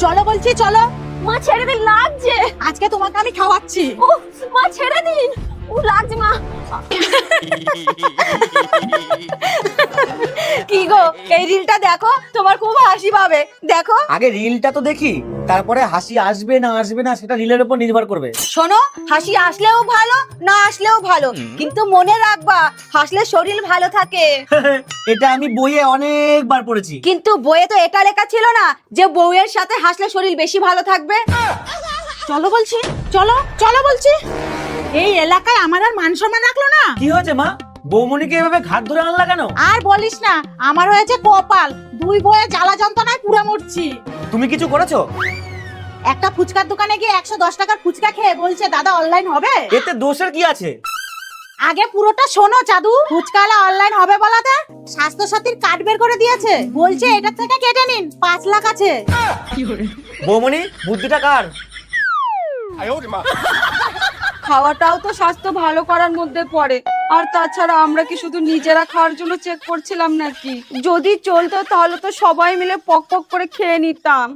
চলো বলছি, চলো। মা ছেড়ে দিন, লাগছে। আজকে তোমাকে আমি খাওয়াচ্ছি। ও মা ছেড়ে দিন, ও লাগছে মা। কি গো, এই রিলটা দেখো, তোমার খুব হাসি পাবে, দেখো। আগে রিলটা তো দেখি, তারপরে হাসি আসবে না আসবে না সেটা রিলের উপর নির্ভর করবে। শোনো, হাসি আসলেও ভালো, না আসলেও ভালো, কিন্তু মনে রাখবা হাসলে শরীর ভালো থাকে। এটা আমি বইয়ে অনেকবার পড়েছি। কিন্তু বইয়ে তো এটা লেখা ছিল না যে বউয়ের সাথে হাসলে শরীর বেশি ভালো থাকবে। চলো বলছি, চলো চলো বলছি। এই এলাকায় আমার আর মান সম্মান রাখলো না। কি হয়েছে মা? বৌমনিকে এভাবে ঘাট ধরে আনলা কেন? আর বলিস না, আমার হয়েছে কপাল, দুই বয়ে জ্বালা যন্ত্রণায় পুরো মরছি। তুমি কিছু করেছো? একটা ফুচকার দোকানে গিয়ে 110 টাকার ফুচকা খেয়ে বলছে দাদা অনলাইন হবে। এতে দোষের কি আছে? আগে পুরোটা শোনো চাদু। ফুচকালা অনলাইন হবে বলাতে স্বাস্থ্য সাথীর কার্ড বের করে দিয়েছে, বলছে এটা থেকে কেটে নিন, 5 লাখ আছে। বৌমনি, বুদ্ধিটা কার? খাওয়াটাও তো স্বাস্থ্য ভালো করার মধ্যে পড়ে। আর তাছাড়া আমরা কি শুধু নিজেরা খাওয়ার জন্য চেক করছিলাম নাকি? যদি চলতো তাহলে তো সবাই মিলে পক পক করে খেয়ে নিতাম।